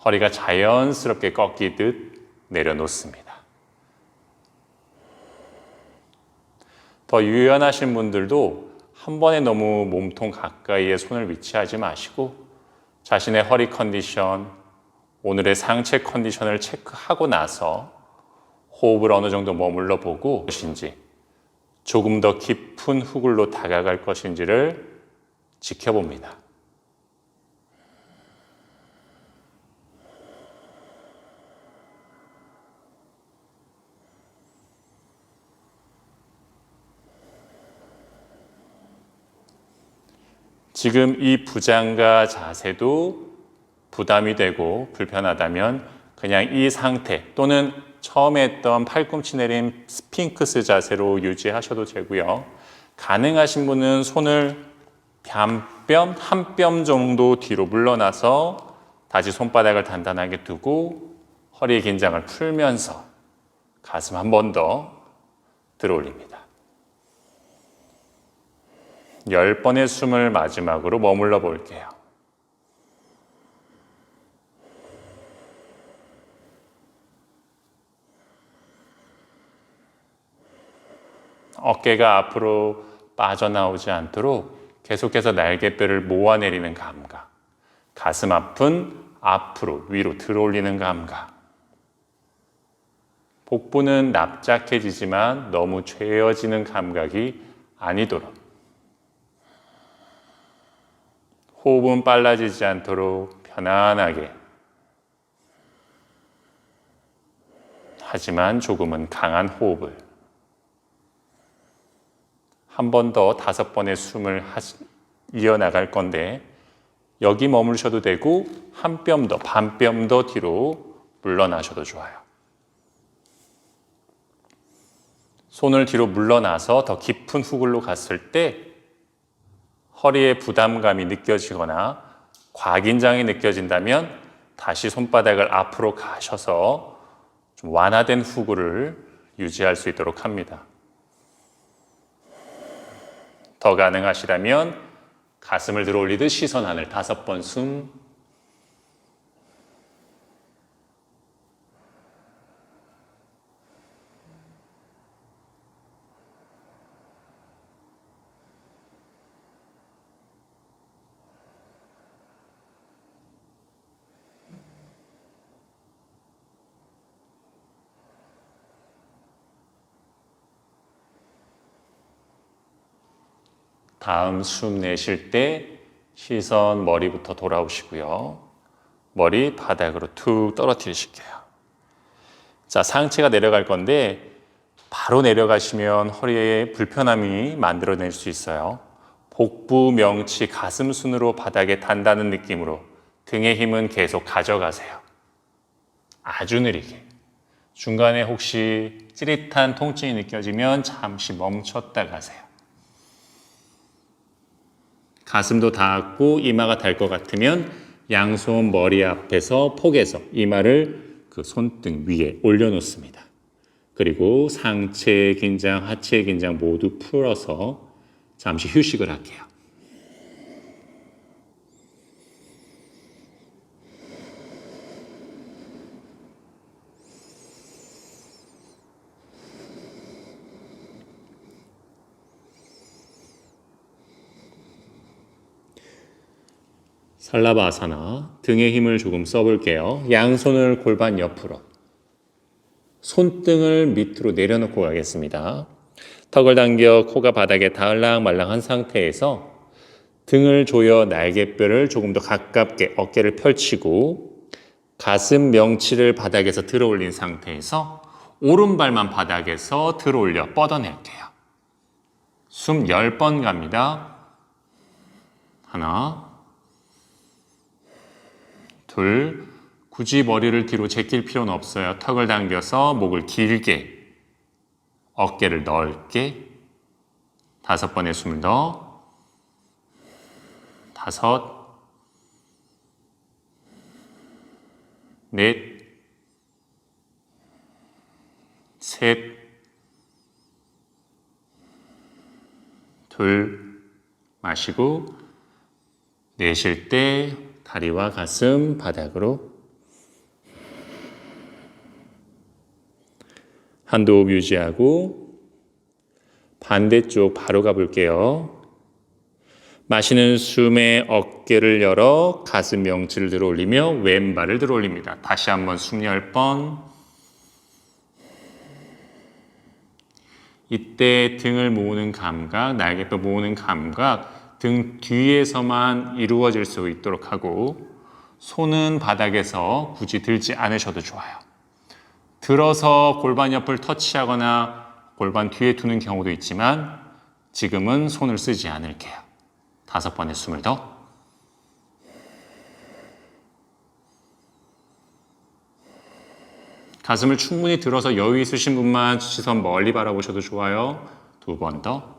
허리가 자연스럽게 꺾이듯 내려놓습니다. 더 유연하신 분들도 한 번에 너무 몸통 가까이에 손을 위치하지 마시고 자신의 허리 컨디션, 오늘의 상체 컨디션을 체크하고 나서 호흡을 어느 정도 머물러 보고 것인지 조금 더 깊은 후굴로 다가갈 것인지를 지켜봅니다. 지금 이 부장가 자세도 부담이 되고 불편하다면 그냥 이 상태 또는 처음에 했던 팔꿈치 내림 스핑크스 자세로 유지하셔도 되고요. 가능하신 분은 손을 뺨 한 뼘 정도 뒤로 물러나서 다시 손바닥을 단단하게 두고 허리의 긴장을 풀면서 가슴 한 번 더 들어올립니다. 10번의 숨을 마지막으로 머물러 볼게요. 어깨가 앞으로 빠져나오지 않도록 계속해서 날개뼈를 모아내리는 감각. 가슴 앞은 앞으로 위로 들어올리는 감각. 복부는 납작해지지만 너무 죄어지는 감각이 아니도록. 호흡은 빨라지지 않도록 편안하게. 하지만 조금은 강한 호흡을. 한 번 더 5번의 숨을 이어나갈 건데 여기 머무르셔도 되고 한 뼘 더, 반 뼘 더 뒤로 물러나셔도 좋아요. 손을 뒤로 물러나서 더 깊은 후굴로 갔을 때 허리에 부담감이 느껴지거나 과긴장이 느껴진다면 다시 손바닥을 앞으로 가셔서 좀 완화된 후굴을 유지할 수 있도록 합니다. 더 가능하시다면 가슴을 들어 올리듯 시선 하늘 5번 숨. 다음 숨 내쉴 때 시선 머리부터 돌아오시고요. 머리 바닥으로 툭 떨어뜨리실게요. 자, 상체가 내려갈 건데 바로 내려가시면 허리에 불편함이 만들어낼 수 있어요. 복부, 명치, 가슴 순으로 바닥에 단다는 느낌으로 등의 힘은 계속 가져가세요. 아주 느리게. 중간에 혹시 찌릿한 통증이 느껴지면 잠시 멈췄다 가세요. 가슴도 닿았고 이마가 닿을 것 같으면 양손 머리 앞에서 폭에서 이마를 그 손등 위에 올려놓습니다. 그리고 상체 긴장, 하체 긴장 모두 풀어서 잠시 휴식을 할게요. 살라바아사나, 등의 힘을 조금 써볼게요. 양손을 골반 옆으로, 손등을 밑으로 내려놓고 가겠습니다. 턱을 당겨 코가 바닥에 닿을랑말랑한 상태에서 등을 조여 날개뼈를 조금 더 가깝게 어깨를 펼치고 가슴 명치를 바닥에서 들어 올린 상태에서 오른발만 바닥에서 들어 올려 뻗어낼게요. 숨 10번 갑니다. 하나, 둘, 굳이 머리를 뒤로 제낄 필요는 없어요. 턱을 당겨서 목을 길게, 어깨를 넓게, 5번의 숨을 더, 5, 넷, 셋, 둘, 마시고 내쉴 때 다리와 가슴 바닥으로 한두 호흡 유지하고 반대쪽 바로 가볼게요. 마시는 숨에 어깨를 열어 가슴 명치를 들어 올리며 왼발을 들어 올립니다. 다시 한번 숨 10번. 이때 등을 모으는 감각, 날개뼈 모으는 감각, 등 뒤에서만 이루어질 수 있도록 하고 손은 바닥에서 굳이 들지 않으셔도 좋아요. 들어서 골반 옆을 터치하거나 골반 뒤에 두는 경우도 있지만 지금은 손을 쓰지 않을게요. 5번의 숨을 더. 가슴을 충분히 들어서 여유 있으신 분만 시선 멀리 바라보셔도 좋아요. 2번 더.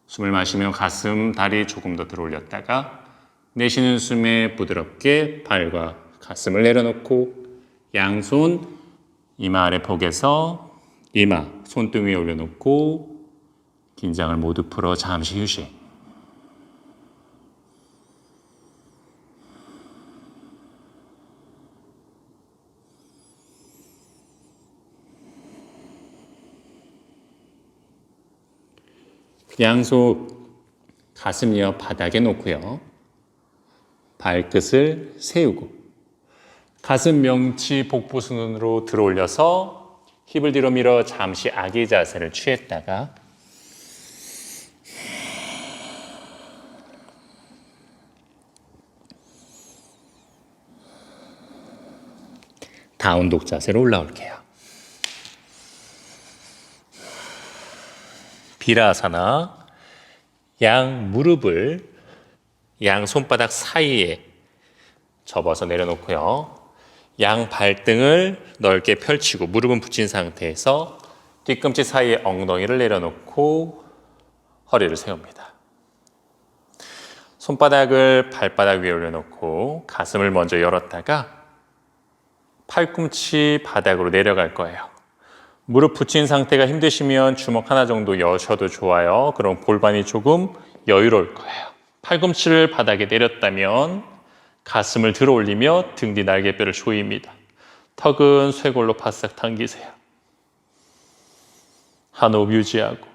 숨을 마시며 가슴, 다리 조금 더 들어 올렸다가 내쉬는 숨에 부드럽게 발과 가슴을 내려놓고 양손 이마 아래 폭에서 이마 손등 위에 올려놓고 긴장을 모두 풀어 잠시 휴식. 양손 가슴 옆 바닥에 놓고요. 발끝을 세우고 가슴 명치 복부순으로 들어 올려서 힙을 뒤로 밀어 잠시 아기 자세를 취했다가 다운독 자세로 올라올게요. 비라아사나, 양 무릎을 양 손바닥 사이에 접어서 내려놓고요. 양 발등을 넓게 펼치고 무릎은 붙인 상태에서 뒤꿈치 사이에 엉덩이를 내려놓고 허리를 세웁니다. 손바닥을 발바닥 위에 올려놓고 가슴을 먼저 열었다가 팔꿈치 바닥으로 내려갈 거예요. 무릎 붙인 상태가 힘드시면 주먹 하나 정도 여셔도 좋아요. 그럼 골반이 조금 여유로울 거예요. 팔꿈치를 바닥에 내렸다면 가슴을 들어 올리며 등 뒤 날개뼈를 조입니다. 턱은 쇄골로 바싹 당기세요. 한 호흡 유지하고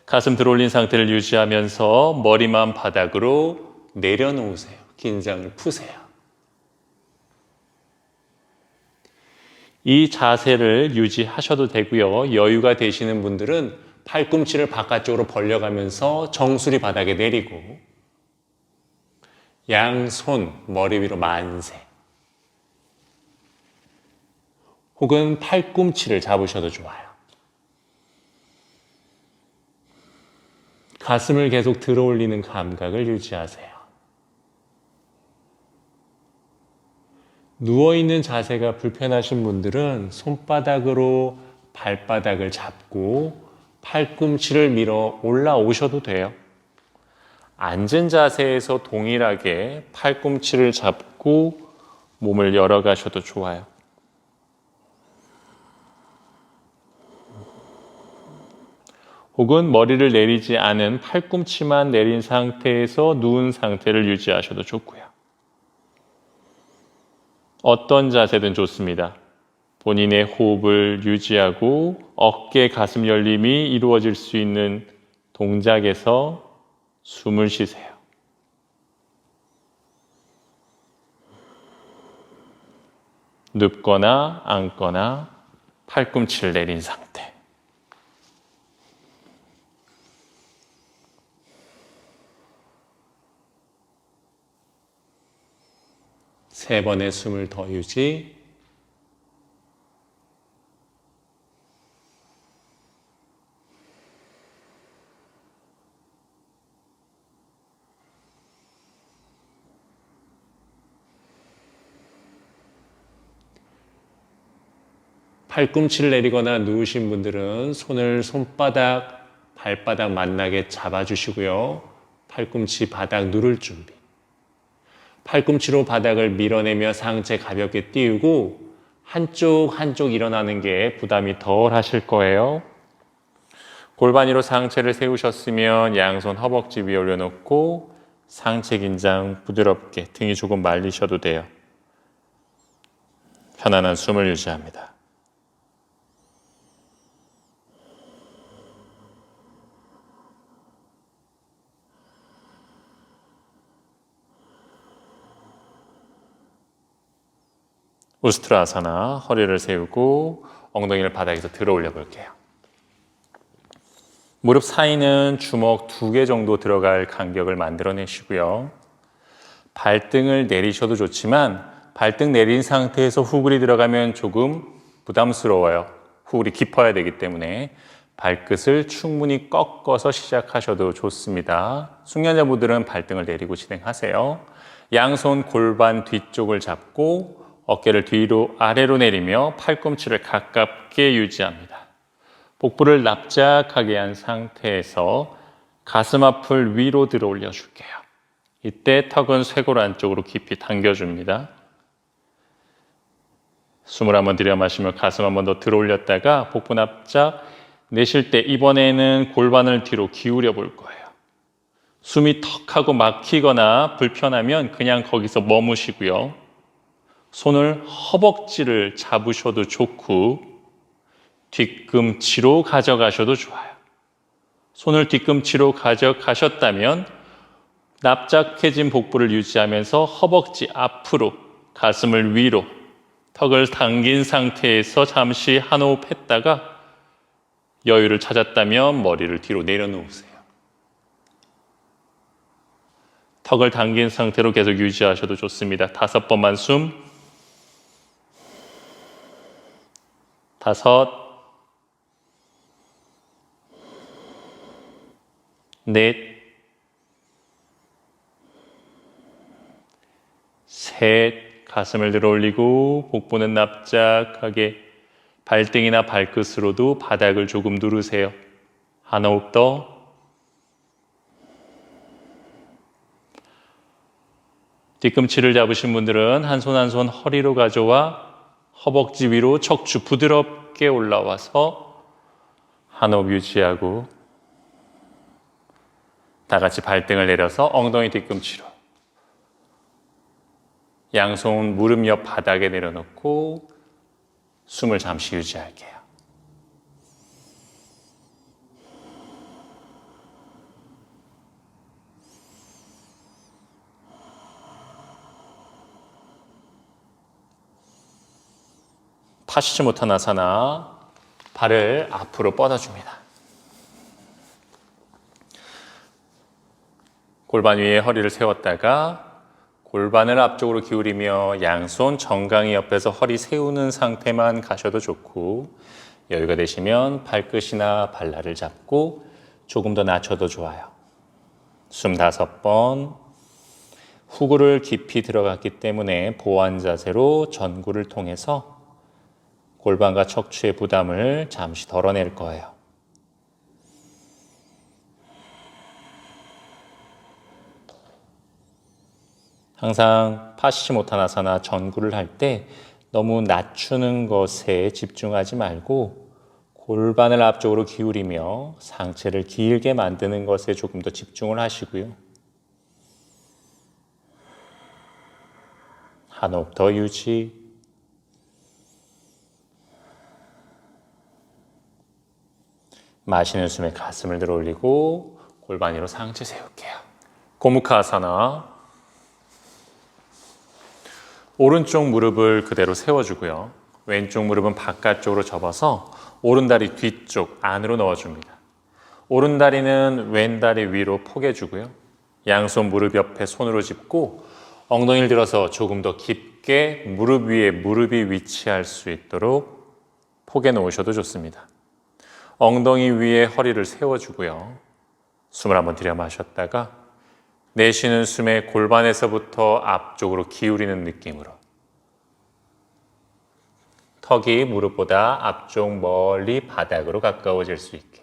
가슴 들어 올린 상태를 유지하면서 머리만 바닥으로 내려놓으세요. 긴장을 푸세요. 이 자세를 유지하셔도 되고요. 여유가 되시는 분들은 팔꿈치를 바깥쪽으로 벌려가면서 정수리 바닥에 내리고 양손 머리 위로 만세 혹은 팔꿈치를 잡으셔도 좋아요. 가슴을 계속 들어 올리는 감각을 유지하세요. 누워있는 자세가 불편하신 분들은 손바닥으로 발바닥을 잡고 팔꿈치를 밀어 올라오셔도 돼요. 앉은 자세에서 동일하게 팔꿈치를 잡고 몸을 열어가셔도 좋아요. 혹은 머리를 내리지 않은 팔꿈치만 내린 상태에서 누운 상태를 유지하셔도 좋고요. 어떤 자세든 좋습니다. 본인의 호흡을 유지하고 어깨 가슴 열림이 이루어질 수 있는 동작에서 숨을 쉬세요. 눕거나 앉거나 팔꿈치를 내린 상태. 세 번의 숨을 더 유지. 팔꿈치를 내리거나 누우신 분들은 손을 손바닥, 발바닥 만나게 잡아주시고요. 팔꿈치 바닥 누를 준비. 팔꿈치로 바닥을 밀어내며 상체 가볍게 띄우고 한쪽 일어나는 게 부담이 덜 하실 거예요. 골반 위로 상체를 세우셨으면 양손 허벅지 위에 올려놓고 상체 긴장 부드럽게 등이 조금 말리셔도 돼요. 편안한 숨을 유지합니다. 우스트라아사나, 허리를 세우고 엉덩이를 바닥에서 들어 올려 볼게요. 무릎 사이는 주먹 2개 정도 들어갈 간격을 만들어내시고요. 발등을 내리셔도 좋지만 발등 내린 상태에서 후글이 들어가면 조금 부담스러워요. 후글이 깊어야 되기 때문에 발끝을 충분히 꺾어서 시작하셔도 좋습니다. 숙련자분들은 발등을 내리고 진행하세요. 양손 골반 뒤쪽을 잡고 어깨를 뒤로 아래로 내리며 팔꿈치를 가깝게 유지합니다. 복부를 납작하게 한 상태에서 가슴 앞을 위로 들어 올려줄게요. 이때 턱은 쇄골 안쪽으로 깊이 당겨줍니다. 숨을 한번 들여 마시며 가슴 한번 더 들어 올렸다가 복부 납작 내쉴 때 이번에는 골반을 뒤로 기울여 볼 거예요. 숨이 턱하고 막히거나 불편하면 그냥 거기서 머무시고요. 손을 허벅지를 잡으셔도 좋고 뒤꿈치로 가져가셔도 좋아요. 손을 뒤꿈치로 가져가셨다면 납작해진 복부를 유지하면서 허벅지 앞으로, 가슴을 위로, 턱을 당긴 상태에서 잠시 한 호흡 했다가 여유를 찾았다면 머리를 뒤로 내려놓으세요. 턱을 당긴 상태로 계속 유지하셔도 좋습니다. 5번만 숨. 5, 4, 3, 가슴을 들어 올리고 복부는 납작하게 발등이나 발끝으로도 바닥을 조금 누르세요. 한 호흡 더. 뒤꿈치를 잡으신 분들은 한 손 한 손 허리로 가져와 허벅지 위로 척추 부드럽게 올라와서 한 호흡 유지하고 다 같이 발등을 내려서 엉덩이 뒤꿈치로 양손 무릎 옆 바닥에 내려놓고 숨을 잠시 유지할게요. 파시치모타나사나 발을 앞으로 뻗어줍니다. 골반 위에 허리를 세웠다가 골반을 앞쪽으로 기울이며 양손 정강이 옆에서 허리 세우는 상태만 가셔도 좋고 여유가 되시면 발끝이나 발날을 잡고 조금 더 낮춰도 좋아요. 숨 5번. 후구를 깊이 들어갔기 때문에 보완 자세로 전구를 통해서 골반과 척추의 부담을 잠시 덜어낼 거예요. 항상 파시치모타나사나 전구를 할 때 너무 낮추는 것에 집중하지 말고 골반을 앞쪽으로 기울이며 상체를 길게 만드는 것에 조금 더 집중을 하시고요. 한 호흡 더 유지. 마시는 숨에 가슴을 들어 올리고 골반 위로 상체 세울게요. 고무카아사나. 오른쪽 무릎을 그대로 세워주고요. 왼쪽 무릎은 바깥쪽으로 접어서 오른다리 뒤쪽 안으로 넣어줍니다. 오른다리는 왼다리 위로 포개주고요. 양손 무릎 옆에 손으로 짚고 엉덩이를 들어서 조금 더 깊게 무릎 위에 무릎이 위치할 수 있도록 포개 놓으셔도 좋습니다. 엉덩이 위에 허리를 세워주고요. 숨을 한번 들여 마셨다가 내쉬는 숨에 골반에서부터 앞쪽으로 기울이는 느낌으로 턱이 무릎보다 앞쪽 멀리 바닥으로 가까워질 수 있게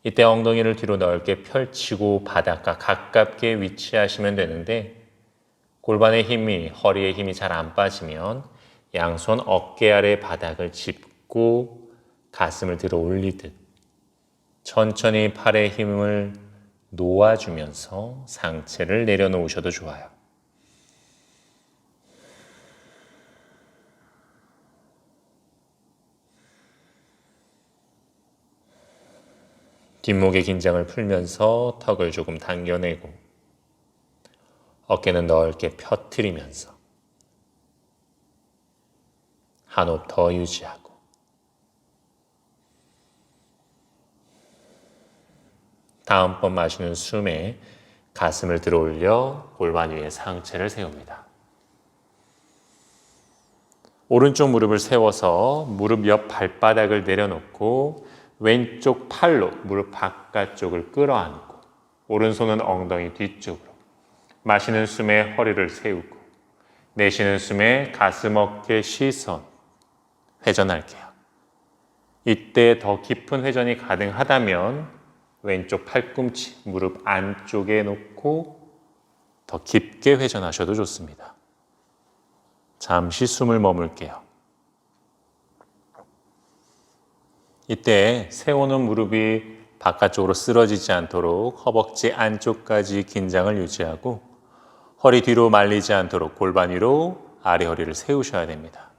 이때 엉덩이를 뒤로 넓게 펼치고 바닥과 가깝게 위치하시면 되는데 골반의 힘이 허리의 힘이 잘 안 빠지면 양손 어깨 아래 바닥을 짚고 가슴을 들어 올리듯 천천히 팔의 힘을 놓아주면서 상체를 내려놓으셔도 좋아요. 뒷목의 긴장을 풀면서 턱을 조금 당겨내고 어깨는 넓게 펴트리면서 한 호흡 더 유지하고 다음번 마시는 숨에 가슴을 들어 올려 골반 위에 상체를 세웁니다. 오른쪽 무릎을 세워서 무릎 옆 발바닥을 내려놓고 왼쪽 팔로 무릎 바깥쪽을 끌어안고 오른손은 엉덩이 뒤쪽으로 마시는 숨에 허리를 세우고 내쉬는 숨에 가슴, 어깨, 시선 회전할게요. 이때 더 깊은 회전이 가능하다면 왼쪽 팔꿈치 무릎 안쪽에 놓고 더 깊게 회전하셔도 좋습니다. 잠시 숨을 머물게요. 이때 세우는 무릎이 바깥쪽으로 쓰러지지 않도록 허벅지 안쪽까지 긴장을 유지하고 허리 뒤로 말리지 않도록 골반 위로 아래 허리를 세우셔야 됩니다.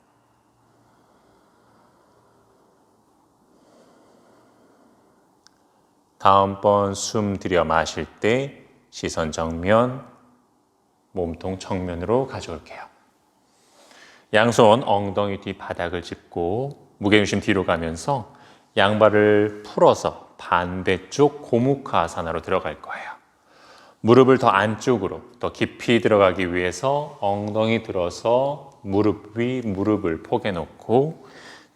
다음번 숨 들여 마실 때 시선 정면, 몸통 정면으로 가져올게요. 양손 엉덩이 뒤 바닥을 짚고 무게중심 뒤로 가면서 양발을 풀어서 반대쪽 고무카아사나로 들어갈 거예요. 무릎을 더 안쪽으로, 더 깊이 들어가기 위해서 엉덩이 들어서 무릎 위 무릎을 포개 놓고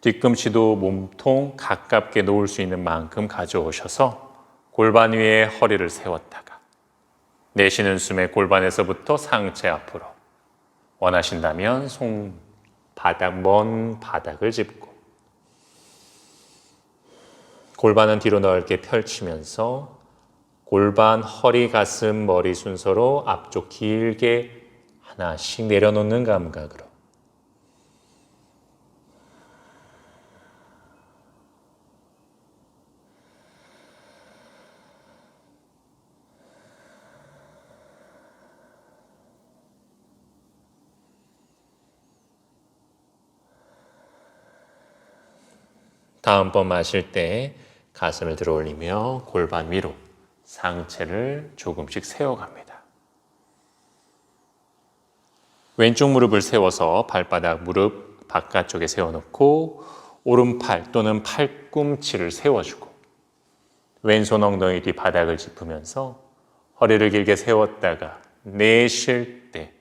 뒤꿈치도 몸통 가깝게 놓을 수 있는 만큼 가져오셔서 골반 위에 허리를 세웠다가 내쉬는 숨에 골반에서부터 상체 앞으로 원하신다면 먼 바닥을 짚고 골반은 뒤로 넓게 펼치면서 골반, 허리, 가슴, 머리 순서로 앞쪽 길게 하나씩 내려놓는 감각으로 다음번 마실 때 가슴을 들어 올리며 골반 위로 상체를 조금씩 세워갑니다. 왼쪽 무릎을 세워서 발바닥 무릎 바깥쪽에 세워놓고 오른팔 또는 팔꿈치를 세워주고 왼손 엉덩이 뒤 바닥을 짚으면서 허리를 길게 세웠다가 내쉴 때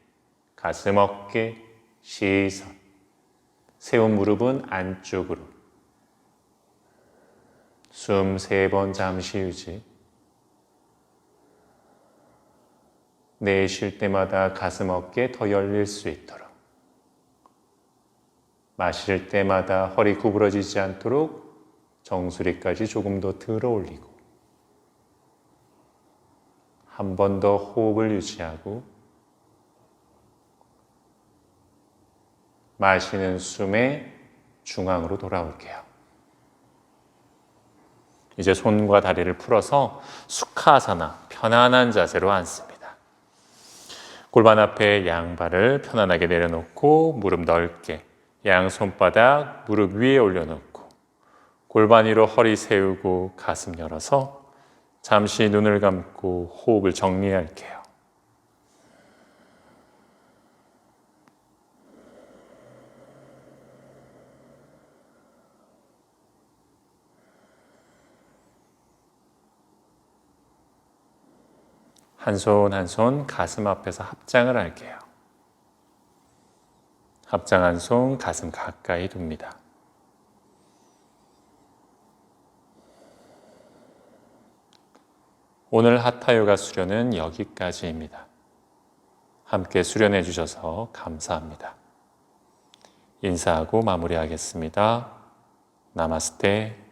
가슴, 어깨, 시선 세운 무릎은 안쪽으로 숨 3번 잠시 유지. 내쉴 때마다 가슴, 어깨 더 열릴 수 있도록. 마실 때마다 허리 구부러지지 않도록 정수리까지 조금 더 들어 올리고 한 번 더 호흡을 유지하고 마시는 숨에 중앙으로 돌아올게요. 이제 손과 다리를 풀어서 수카아사나 편안한 자세로 앉습니다. 골반 앞에 양발을 편안하게 내려놓고 무릎 넓게 양손바닥 무릎 위에 올려놓고 골반 위로 허리 세우고 가슴 열어서 잠시 눈을 감고 호흡을 정리할게요. 한 손 한 손 가슴 앞에서 합장을 할게요. 합장한 손 가슴 가까이 둡니다. 오늘 하타요가 수련은 여기까지입니다. 함께 수련해 주셔서 감사합니다. 인사하고 마무리하겠습니다. 나마스테.